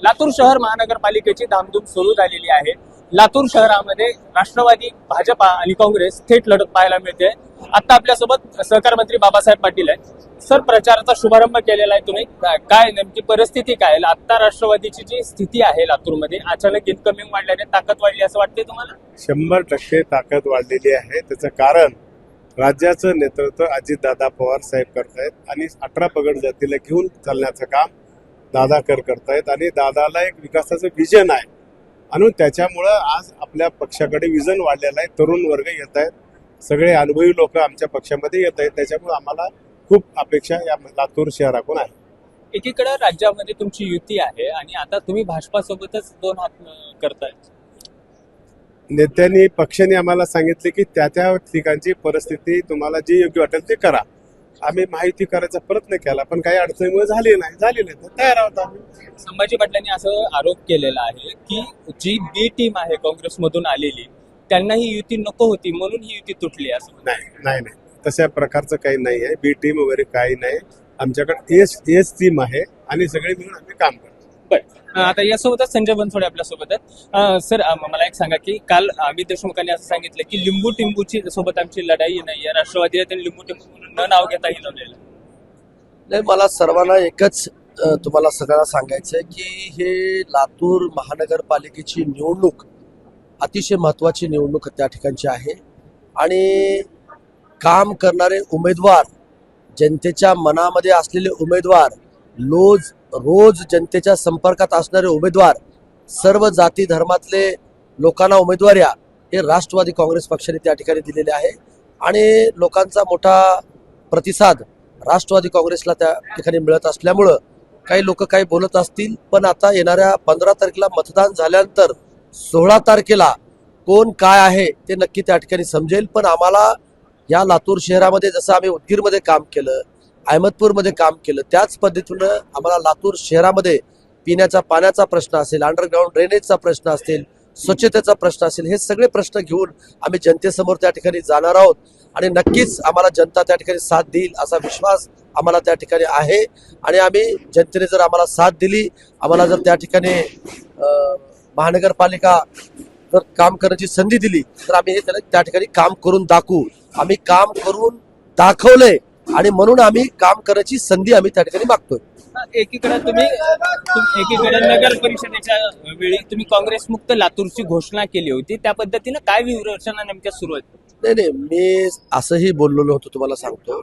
लातूर शहर महानगरपालिकेची धामधूम सुरू झालेली आहे। लातूर शहरामध्ये राष्ट्रवादी, भाजपा आणि काँग्रेस थेट लढत पाहायला मिळते। आता आपल्यासोबत सहकार मंत्री बाबासाहेब पाटील आहेत। सर, प्रचाराचा शुभारंभ केलेला आहे तुम्ही, काय नेमकी परिस्थिती काय? आता राष्ट्रवादीची जी स्थिती आहे लातूरमध्ये, अचानक इन्कमिंग वाढल्याने ताकद वाढली असं वाटतंय तुम्हाला? 100% ताकद वाढलेली आहे। त्याचं कारण राज्याचं नेतृत्व अजितदादा पवार साहेब करतायत आणि 18 पगड जातीला घेऊन चालण्याचं काम दादा करतायत आणि दादाला एक विकासाचं विजन आहे आणि त्याच्यामुळं आज आपल्या पक्षाकडे विजन वाढलेलं आहे। तरुण वर्ग येत आहेत, सगळे अनुभवी लोक आमच्या पक्षामध्ये येत आहेत। त्याच्यामुळे आम्हाला खूप अपेक्षा या लातूर शहराकडून आहे। एकीकडे राज्यामध्ये तुमची युती आहे आणि आता तुम्ही भाजपासोबतच दोन हात करताय। नेत्यांनी पक्षाने आम्हाला सांगितले की त्या ठिकाणची परिस्थिती तुम्हाला जी योग्य वाटेल ते करा। आम्ही माहिती करायचा प्रयत्न केला, पण काही अडचणीमुळे झाले नाही तर तयार आहोत आम्ही। संभाजी पाटलांनी असं आरोप केलेला आहे की जी बी टीम आहे काँग्रेसमधून आलेली, त्यांना ही युती नको होती म्हणून ही युती तुटली असं। नाही तशा प्रकारचं काही नाही आहे। बी टीम वगैरे काही नाही, आमच्याकडे एस टीम आहे आणि सगळे मिळून आम्ही काम करतो। आता यासोबतच संजय बनसोडे आपल्या सोबत आहेत। सर, मला एक सांगा की काल अमित देशमुखांनी असं सांगितलं की लिंबू टिंबूची सोबत आमची लढाई नाहीये, राष्ट्रवादीला त्यांनी लिंबू टिंबू म्हणून न नाव घेताही लावलेलं नाही। मला सर्वांना एकच तुम्हाला सगळ्यांना सांगायचं आहे की हे लातूर महानगरपालिकेची निवडणूक अतिशय महत्त्वाची निवडणूक त्या ठिकाणची आहे आणि काम करणारे उमेदवार, जनतेच्या मनामध्ये असलेले उमेदवार, रोज जनतेच्या संपर्कात असणारे उमेदवार, सर्व जाती धर्मातले लोकांना उमेदवाऱ्या हे राष्ट्रवादी काँग्रेस पक्षाने त्या ठिकाणी दिलेले आहे आणि लोकांचा मोठा प्रतिसाद राष्ट्रवादी काँग्रेसला त्या ठिकाणी मिळत असल्यामुळं काही लोक काही बोलत असतील, पण आता येणाऱ्या 15 तारखेला मतदान झाल्यानंतर 16 तारखेला कोण काय आहे ते नक्की त्या ठिकाणी समजेल। पण आम्हाला या लातूर शहरामध्ये जसं आम्ही उदगीरमध्ये काम केलं, अहमदपूरमध्ये काम केलं, त्याच पद्धतीनं आम्हाला लातूर शहरामध्ये पिण्याचा पाण्याचा प्रश्न असेल, अंडरग्राऊंड ड्रेनेजचा प्रश्न असेल, स्वच्छतेचा प्रश्न असेल, हे सगळे प्रश्न घेऊन आम्ही जनतेसमोर त्या ठिकाणी जाणार आहोत आणि नक्कीच आम्हाला जनता त्या ठिकाणी साथ देईल असा विश्वास आम्हाला त्या ठिकाणी आहे। आणि आम्ही जनतेने जर आम्हाला साथ दिली, आम्हाला जर त्या ठिकाणी महानगरपालिका जर काम करण्याची संधी दिली तर आम्ही हे त्या ठिकाणी काम करून दाखवू। आम्ही काम करून दाखवलंय आणि म्हणून आम्ही काम करण्याची संधी आम्ही त्या ठिकाणी मागतोय। एकीकडे एकीकडे नगर परिषदेच्या वेळी तुम्ही काँग्रेस मुक्त लातूरची घोषणा केली होती, त्या पद्धतीनं काय विरोचना नेमक्या सुरू आहेत? नाही, मी असंही बोललेलो होतो, तुम्हाला सांगतो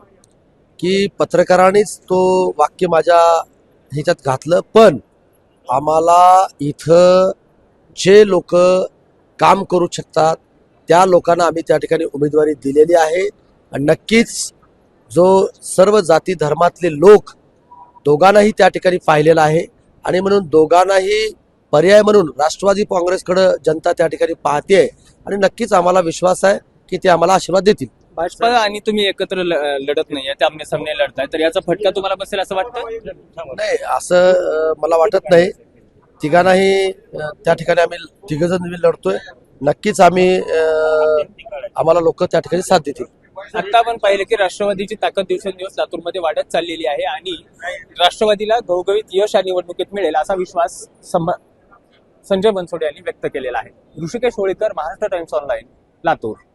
की पत्रकारांनीच तो वाक्य माझ्या ह्याच्यात घातलं, पण आम्हाला इथं जे लोक काम करू शकतात त्या लोकांना आम्ही त्या ठिकाणी उमेदवारी दिलेली आहे आणि नक्कीच जो सर्व जाती धर्मातले लोक दोघांनाही त्या ठिकाणी पाहिलेला आहे आणि म्हणून दोघांनाही पर्याय म्हणून राष्ट्रवादी काँग्रेसकडे जनता त्या ठिकाणी पाहते आणि नक्कीच आम्हाला विश्वास आहे की ते आम्हाला आशीर्वाद देतील। भाजपा आणि तुम्ही एकत्र लढत नाहीये, ते आमने सामने लढताय, तर याचा फटका तुम्हाला बसेल असं वाटतं? नाही, असं मला वाटत नाही। तिघांनाही त्या ठिकाणी आम्ही तिघजण लढतोय, नक्कीच आम्हाला लोक त्या ठिकाणी साथ देतील। आता आपण पाहिलं की राष्ट्रवादीची ताकद दिवसेंदिवस लातूरमध्ये वाढत चाललेली आहे आणि राष्ट्रवादीला घवघवीत यश या निवडणुकीत मिळेल असा विश्वास संजय बनसोडे यांनी व्यक्त केलेला आहे। Rishikesh Holikar, Maharashtra times online, Latur.